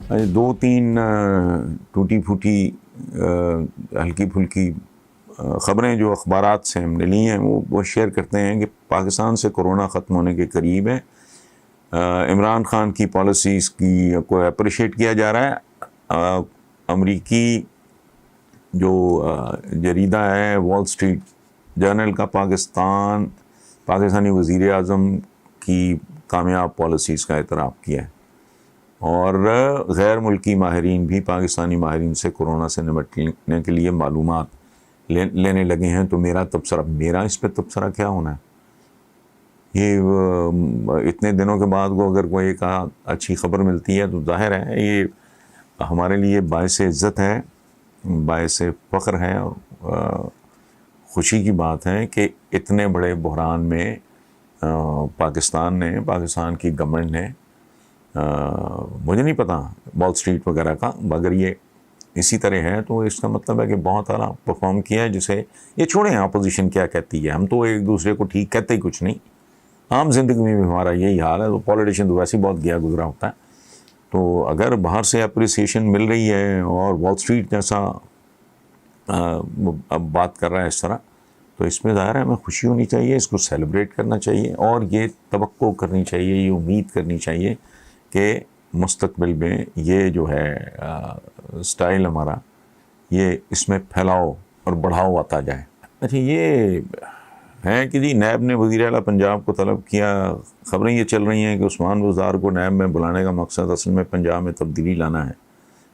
دو تین ٹوٹی پھوٹی ہلکی پھلکی خبریں جو اخبارات سے ہم نے لی ہیں وہ شیئر کرتے ہیں کہ پاکستان سے کرونا ختم ہونے کے قریب ہے. عمران خان کی پالیسیز کو اپریشیٹ کیا جا رہا ہے. امریکی جو جریدہ ہے وال اسٹریٹ جرنل کا پاکستانی وزیر اعظم کی کامیاب پالیسیز کا اعتراف کیا ہے، اور غیر ملکی ماہرین بھی پاکستانی ماہرین سے کرونا سے نمٹنے کے لیے معلومات لینے لگے ہیں. تو میرا اس پہ تبصرہ کیا ہونا ہے؟ یہ اتنے دنوں کے بعد کو اگر کوئی ایک اچھی خبر ملتی ہے تو ظاہر ہے یہ ہمارے لیے باعث عزت ہے، باعث فخر ہے، اور خوشی کی بات ہے کہ اتنے بڑے بحران میں پاکستان کی گورنمنٹ نے، مجھے نہیں پتا وال اسٹریٹ وغیرہ کا، مگر یہ اسی طرح ہے تو اس کا مطلب ہے کہ بہت اعلیٰ پرفارم کیا ہے. جسے یہ چھوڑیں اپوزیشن کیا کہتی ہے، ہم تو ایک دوسرے کو ٹھیک کہتے ہی کچھ نہیں. عام زندگی میں بھی ہمارا یہی حال ہے. تو پولیٹیشین تو ویسے ہی بہت گیا گزرا ہوتا ہے. تو اگر باہر سے اپریسیشن مل رہی ہے اور وال اسٹریٹ جیسا اب بات کر رہا ہے اس طرح، تو اس میں ظاہر ہے ہمیں خوشی ہونی چاہیے، اس کو سیلیبریٹ کرنا چاہیے، اور یہ توقع کرنی چاہیے، یہ امید کرنی چاہیے کہ مستقبل میں یہ جو ہے سٹائل ہمارا، یہ اس میں پھیلاؤ اور بڑھاؤ آتا جائے. اچھا، یہ ہے کہ جی نیب نے وزیر اعلیٰ پنجاب کو طلب کیا. خبریں یہ چل رہی ہیں کہ عثمان بزدار کو نیب میں بلانے کا مقصد اصل میں پنجاب میں تبدیلی لانا ہے.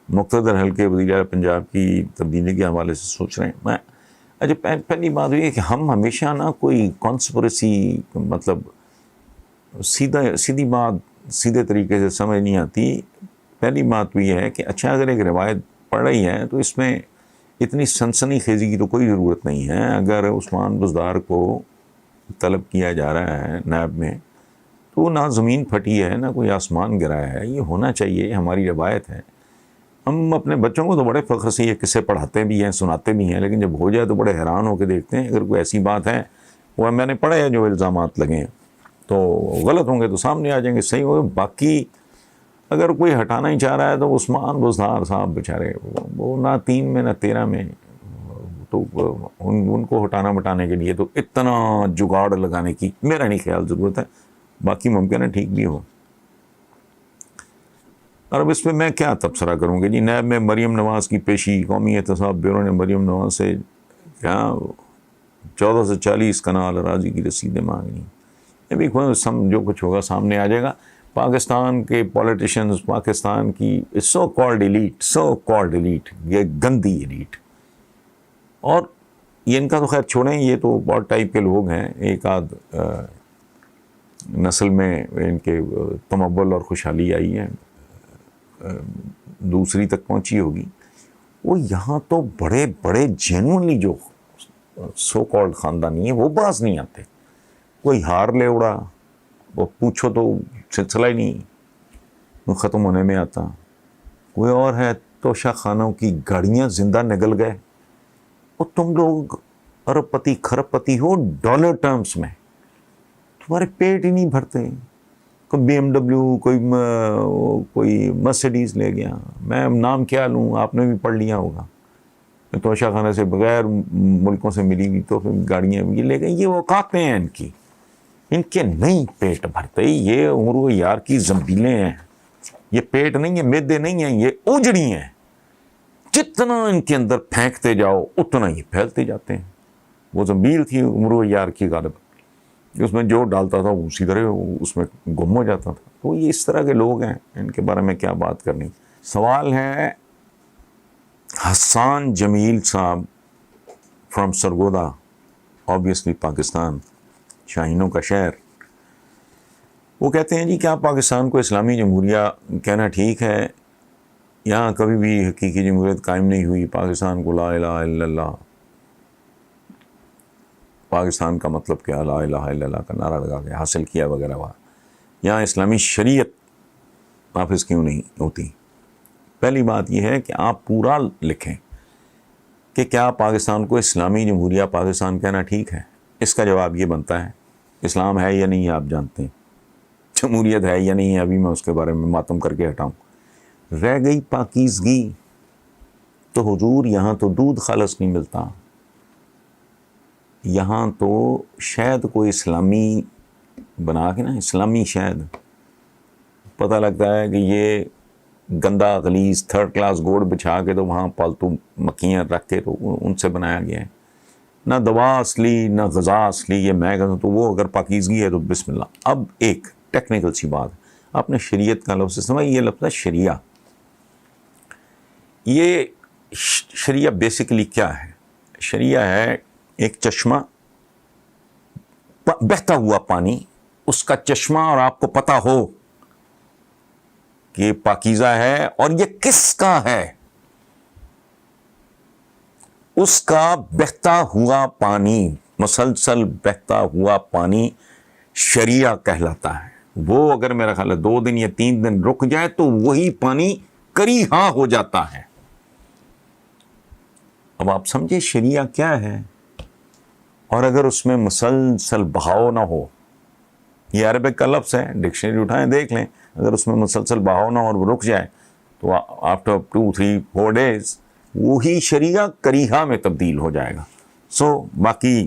مقتدر حلقے وزیر اعلیٰ پنجاب کی تبدیلی کے حوالے سے سوچ رہے ہیں. اچھا، پہلی بات یہ ہے کہ ہم ہمیشہ نا کوئی کانسپریسی، مطلب سیدھی بات سیدھے طریقے سے سمجھ نہیں آتی. پہلی بات تو یہ ہے کہ اچھا اگر ایک روایت پڑھ رہی ہے تو اس میں اتنی سنسنی خیزی کی تو کوئی ضرورت نہیں ہے. اگر عثمان بزدار کو طلب کیا جا رہا ہے نیب میں تو نہ زمین پھٹی ہے نہ کوئی آسمان گرا ہے، یہ ہونا چاہیے، ہماری روایت ہے. ہم اپنے بچوں کو تو بڑے فخر سے یہ قصے پڑھاتے بھی ہیں، سناتے بھی ہیں، لیکن جب ہو جائے تو بڑے حیران ہو کے دیکھتے ہیں. اگر کوئی ایسی بات ہے، وہ میں نے پڑھے ہیں جو الزامات لگے ہیں، تو غلط ہوں گے تو سامنے آ جائیں گے، صحیح ہوگا. باقی اگر کوئی ہٹانا ہی چاہ رہا ہے تو عثمان بزدار صاحب بیچارے، وہ نہ 3 میں نہ 13 میں، تو ان کو ہٹانا بٹانے کے لیے تو اتنا جگاڑ لگانے کی میرا نہیں خیال ضرورت ہے. باقی ممکن ہے ٹھیک بھی ہو. اور اب اس پہ میں کیا تبصرہ کروں گی؟ جی نیب میں مریم نواز کی پیشی. قومی احتساب بیورو نے مریم نواز سے کیا 14 سے 40 کنال اراضی کی رسیدیں مانگی. یہ بھی جو کچھ ہوگا سامنے آ جائے گا. پاکستان کے پولیٹیشنز، پاکستان کی سو کالڈ ایلیٹ، یہ گندی ایلیٹ، اور یہ ان کا تو خیر چھوڑیں، یہ تو بہت ٹائپ کے لوگ ہیں. ایک آدھ نسل میں ان کے تمول اور خوشحالی آئی ہے، دوسری تک پہنچی ہوگی. وہ یہاں تو بڑے بڑے جینوئنلی جو سو کالڈ خاندانی ہیں وہ باز نہیں آتے. کوئی ہار لے اڑا، وہ پوچھو تو سلسلہ ہی نہیں ختم ہونے میں آتا. کوئی اور ہے توشہ خانوں کی گاڑیاں زندہ نگل گئے. اور تم لوگ ارب پتی کھرب پتی ہو ڈالر ٹرمز میں، تمہارے پیٹ ہی نہیں بھرتے. کوئی بی ایم ڈبلیو، کوئی مرسیڈیز لے گیا. میں نام کیا لوں، آپ نے بھی پڑھ لیا ہوگا. توشہ خانے سے بغیر ملکوں سے ملی ہوئی تو گاڑیاں یہ لے گئے. یہ اوقاتیں ہیں ان کے نہیں پیٹ بھرتے. یہ عمر یار کی زنبیلیں ہیں، یہ پیٹ نہیں ہے، معدے نہیں ہیں، یہ اوجڑی ہیں. جتنا ان کے اندر پھینکتے جاؤ اتنا ہی پھیلتے جاتے ہیں. وہ زنبیل تھی عمر یار کی غالب، اس میں جو ڈالتا تھا وہ اسی طرح اس میں گم ہو جاتا تھا. تو یہ اس طرح کے لوگ ہیں، ان کے بارے میں کیا بات کرنی. سوال ہے حسان جمیل صاحب فرام سرگودا، آبویسلی پاکستان، شاہینوں کا شہر. وہ کہتے ہیں جی کیا پاکستان کو اسلامی جمہوریہ کہنا ٹھیک ہے؟ یہاں کبھی بھی حقیقی جمہوریت قائم نہیں ہوئی. پاکستان کو لا الہ الا اللہ، پاکستان کا مطلب کیا؟ لا الہ الا اللہ کا نعرہ لگا کے حاصل کیا وغیرہ وغیرہ. یہاں اسلامی شریعت نافذ کیوں نہیں ہوتی؟ پہلی بات یہ ہے کہ آپ پورا لکھیں کہ کیا پاکستان کو اسلامی جمہوریہ پاکستان کہنا ٹھیک ہے. اس کا جواب یہ بنتا ہے اسلام ہے یا نہیں ہے آپ جانتے ہیں، جمہوریت ہے یا نہیں ہے ابھی میں اس کے بارے میں ماتم کر کے ہٹاؤں. رہ گئی پاکیزگی، تو حضور یہاں تو دودھ خالص نہیں ملتا، یہاں تو شہد کو اسلامی بنا کے نا، اسلامی شہد، پتہ لگتا ہے کہ یہ گندا غلیظ تھرڈ کلاس گوڑ بچھا کے تو وہاں پالتو مکھیاں رکھ کے تو ان سے بنایا گیا ہے، نہ دوا اصلی نہ غذا اصلی، یہ میں کہتا ہوں تو وہ اگر پاکیزگی ہے تو بسم اللہ۔ اب ایک ٹیکنیکل سی بات، آپ نے شریعت کا لفظ سمجھ، یہ لفظ ہے شریعہ۔ یہ شریعہ بیسیکلی کیا ہے؟ شریعہ ہے ایک چشمہ، بہتا ہوا پانی، اس کا چشمہ، اور آپ کو پتہ ہو کہ یہ پاکیزہ ہے اور یہ کس کا ہے؟ اس کا بہتا ہوا پانی، مسلسل بہتا ہوا پانی شریعہ کہلاتا ہے۔ وہ اگر میرا خیال ہے 2 دن یا 3 دن رک جائے تو وہی پانی کریہاں ہو جاتا ہے۔ اب آپ سمجھے شریعہ کیا ہے؟ اور اگر اس میں مسلسل بہاؤ نہ ہو، یہ عربک کا لفظ ہے، ڈکشنری اٹھائیں دیکھ لیں، اگر اس میں مسلسل بہاؤ نہ ہو اور وہ رک جائے تو آفٹر 2, 3, 4 days وہی شریعہ کریہا میں تبدیل ہو جائے گا۔ سو باقی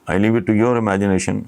I leave it to your imagination.